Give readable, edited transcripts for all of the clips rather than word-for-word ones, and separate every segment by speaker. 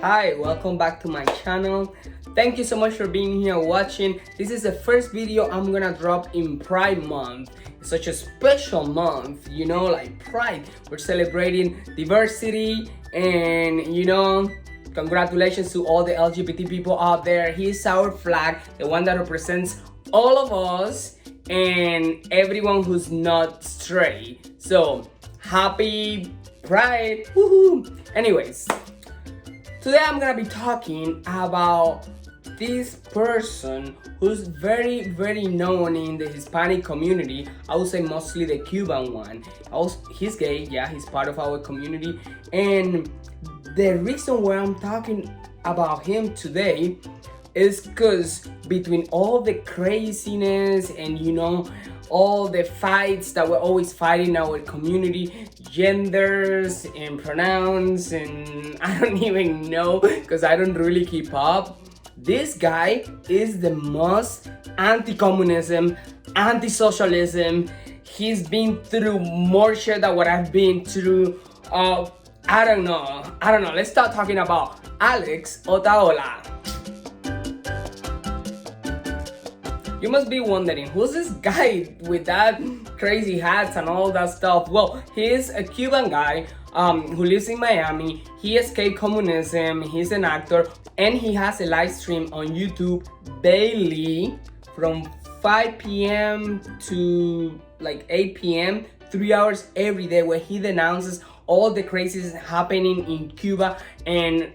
Speaker 1: Hi, welcome back to my channel. Thank you so much for being here watching. This is the first video I'm gonna drop in Pride Month. It's such a special month, like Pride. We're celebrating diversity and congratulations to all the LGBT people out there. Here's our flag, the one that represents all of us and everyone who's not straight. So, happy Pride! Woohoo! Anyways, today I'm gonna be talking about this person who's very known in the Hispanic community. I would say mostly the Cuban one. He's gay, yeah, he's part of our community. And the reason why I'm talking about him today is because between all the craziness and all the fights that we're always fighting in our community, genders and pronouns, and I don't even know because I don't really keep up. This guy is the most anti-communism, anti-socialism. He's been through more shit than what I've been through. I don't know. Let's start talking about Alex Otaola. You must be wondering, who's this guy with that crazy hats and all that stuff? Well, he is a Cuban guy who lives in Miami. He escaped communism, he's an actor, and he has a live stream on YouTube daily from 5 p.m. to like 8 p.m., 3 hours every day, where he denounces all the crazies happening in Cuba and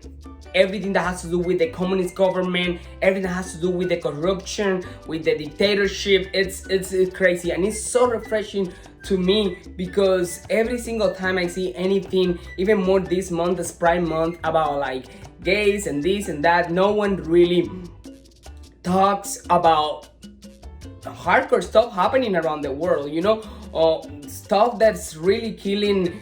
Speaker 1: everything that has to do with the communist government, everything that has to do with the corruption, with the dictatorship. It's crazy, and it's so refreshing to me because every single time I see anything, even more this month, the Pride Month, about like gays and this and that, no one really talks about hardcore stuff happening around the world, stuff that's really killing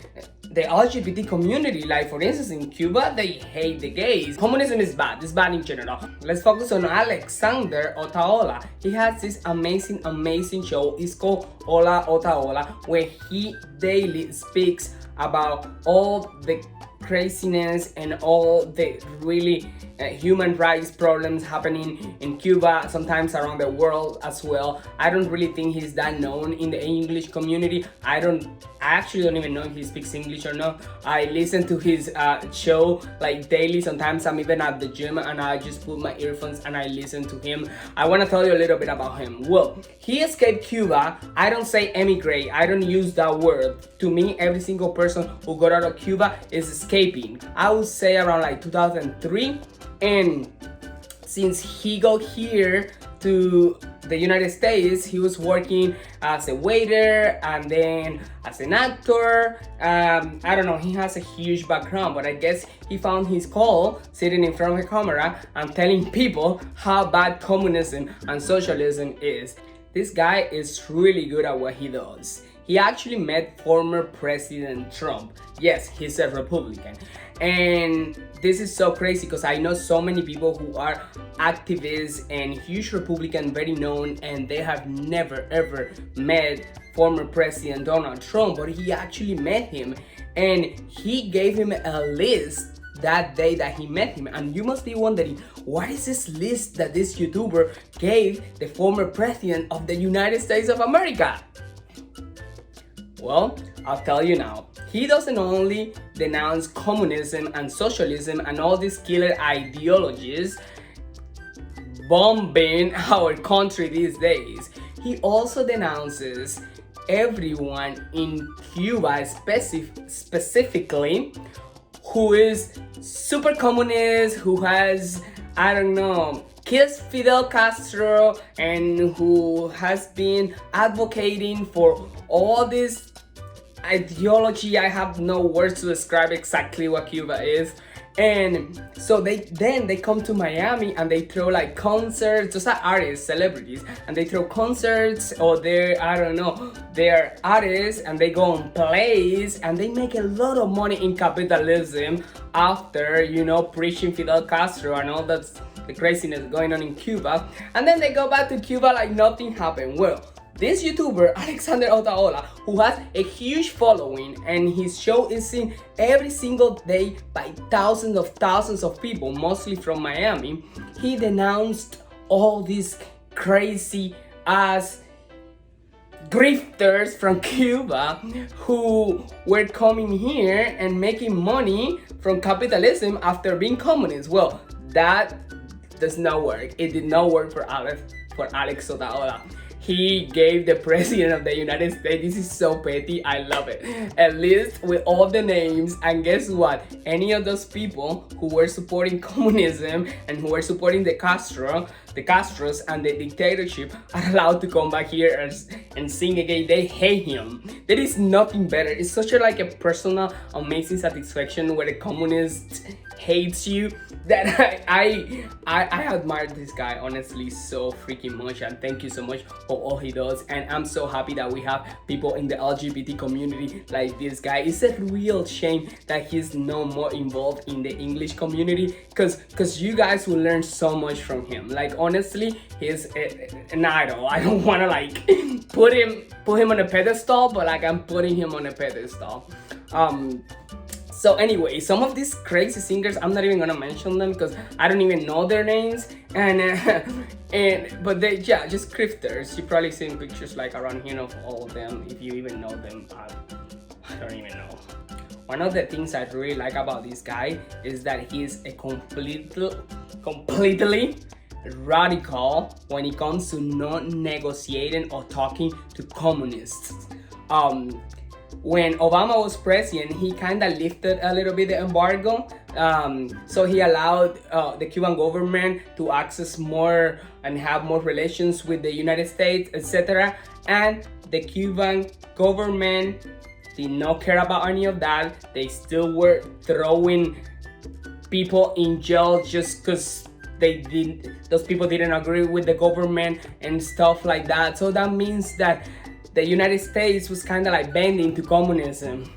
Speaker 1: the LGBT community. Like, for instance, in Cuba, they hate the gays. Communism is bad. It's bad in general. Let's focus on Alexander Otaola. He has this amazing show. It's called Hola Otaola, where he daily speaks about all the craziness and all the really human rights problems happening in Cuba, sometimes around the world as well. I don't really think he's that known in the English community. I actually don't even know if he speaks English or not. I listen to his show like daily. Sometimes I'm even at the gym and I just put my earphones and I listen to him. I want to tell you a little bit about him. Well, he escaped Cuba. I don't say emigrate. I don't use that word. To me, every single person who got out of Cuba is escaping. I would say around like 2003. And since he got here to the United States, he was working as a waiter and then as an actor. I don't know, he has a huge background, but I guess he found his call sitting in front of a camera and telling people how bad communism and socialism is. This guy is really good at what he does. He actually met former President Trump. Yes, he's a Republican. And this is so crazy because I know so many people who are activists and huge Republican, very known, and they have never ever met former President Donald Trump, but he actually met him and he gave him a list that day that he met him. And you must be wondering, what is this list that this YouTuber gave the former President of the United States of America? Well, I'll tell you now. He doesn't only denounce communism and socialism and all these killer ideologies bombing our country these days. He also denounces everyone in Cuba specifically who is super communist, who has, kissed Fidel Castro, and who has been advocating for all this ideology. I have no words to describe exactly what Cuba is. And so they come to Miami and they throw like concerts. Those are artists, celebrities, and they throw concerts, or they're artists and they go on plays and they make a lot of money in capitalism after preaching Fidel Castro and all that the craziness going on in Cuba. And then they go back to Cuba like nothing happened. Well, this YouTuber, Alexander Otaola, who has a huge following and his show is seen every single day by thousands of people, mostly from Miami, he denounced all these crazy ass grifters from Cuba who were coming here and making money from capitalism after being communist. Well, that does not work. It did not work for Alex Otaola. He gave the president of the United States. This is so petty. I love it. A list with all the names, and guess what? Any of those people who were supporting communism and who were supporting the Castros and the dictatorship are allowed to come back here and sing again. They hate him. There is nothing better. It's such a personal, amazing satisfaction where a communist hates you that I admire this guy honestly so freaking much, and thank you so much for all he does. And I'm so happy that we have people in the LGBT community like this guy. It's a real shame that he's no more involved in the English community, because you guys will learn so much from him. Like, honestly, he's an idol. I don't want to put him on a pedestal, but I'm putting him on a pedestal. So anyway, some of these crazy singers, I'm not even gonna mention them because I don't even know their names, but they, yeah, just grifters. You probably seen pictures around here of all of them. If you even know them, I don't even know. One of the things I really like about this guy is that he's a completely radical when it comes to not negotiating or talking to communists. When Obama was president, he kind of lifted a little bit the embargo. So he allowed the Cuban government to access more and have more relations with the United States, etc. And the Cuban government did not care about any of that. They still were throwing people in jail just because those people didn't agree with the government and stuff like that. So that means that the United States was kind of bending to communism.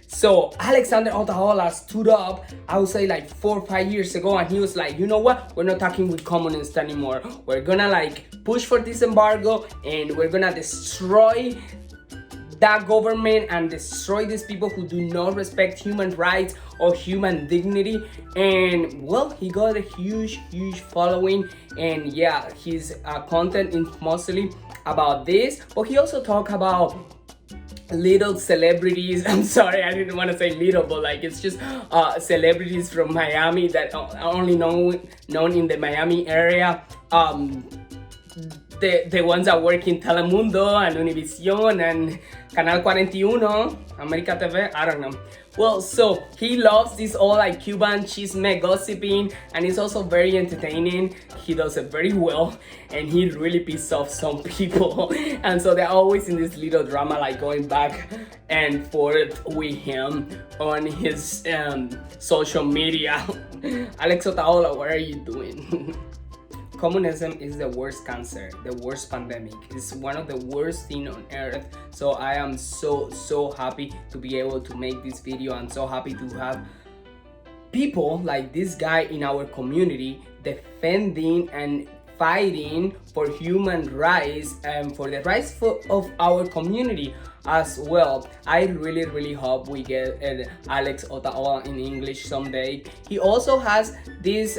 Speaker 1: So Alexander Otaola stood up, I would say 4 or 5 years ago, and he was like, you know what? We're not talking with communists anymore. We're gonna push for this embargo, and we're gonna destroy that government and destroy these people who do not respect human rights or human dignity. And well, he got a huge following, and yeah, his content is mostly about this, but he also talked about little celebrities. I'm sorry, I didn't want to say little, but it's just celebrities from Miami that are only known in the Miami area. The ones that work in Telemundo and Univision and Canal 41, America TV, I don't know. Well, so he loves this all Cuban chisme gossiping, and it's also very entertaining. He does it very well, and he really pisses off some people. And so they're always in this little drama, going back and forth with him on his social media. Alex Otaola, what are you doing? Communism is the worst cancer, the worst pandemic. It's one of the worst things on earth. So I am so happy to be able to make this video. I'm so happy to have people like this guy in our community defending and fighting for human rights and for the rights of our community as well. I really hope we get Alex Otaola in English someday. He also has this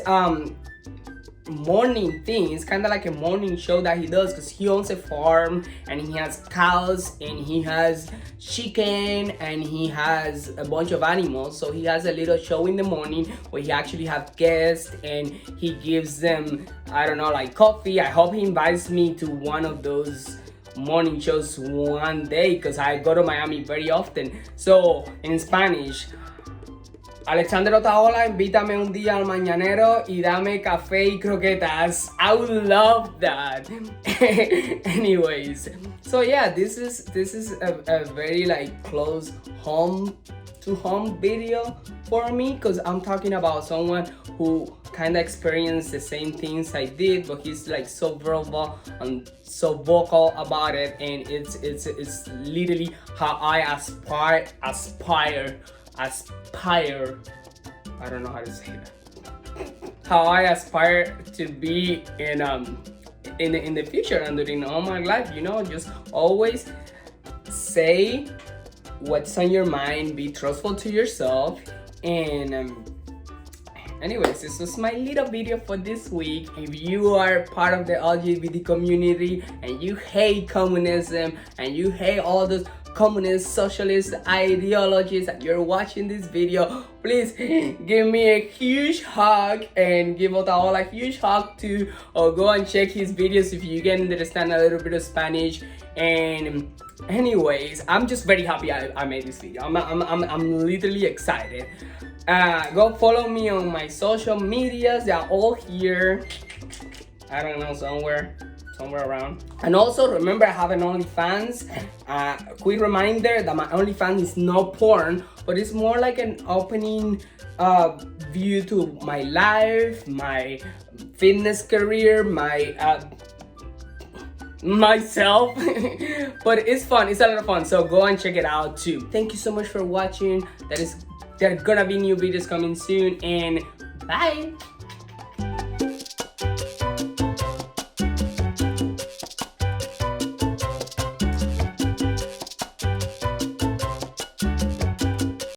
Speaker 1: morning thing. It's kind of like a morning show that he does, because he owns a farm and he has cows and he has chicken and he has a bunch of animals. So he has a little show in the morning where he actually have guests and he gives them, I don't know, coffee. I hope he invites me to one of those morning shows one day, because I go to Miami very often. So in Spanish, Alexander Otaola, invítame un día al mañanero y dame café y croquetas. I would love that. Anyways, so yeah, this is a very close home to home video for me, because I'm talking about someone who kind of experienced the same things I did, but he's so verbal and so vocal about it, and it's literally how I aspire. I don't know how to say that. How I aspire to be in in the future and during all my life. You know, just always say what's on your mind, be trustful to yourself, and anyways, this was my little video for this week. If you are part of the LGBT community and you hate communism and you hate all those communist socialist ideologies and you're watching this video, please give me a huge hug and give Otaola a huge hug too, or go and check his videos if you can understand a little bit of Spanish. And anyways, I'm just very happy I made this video. I'm literally excited. Go follow me on my social medias. They're all here. I don't know, somewhere around. And also remember, I have an OnlyFans. Quick reminder that my OnlyFans is no porn, but it's more like an opening view to my life, my fitness career, my myself. But it's fun, it's a lot of fun, so go and check it out too. Thank you so much for watching. There are gonna be new videos coming soon, and bye.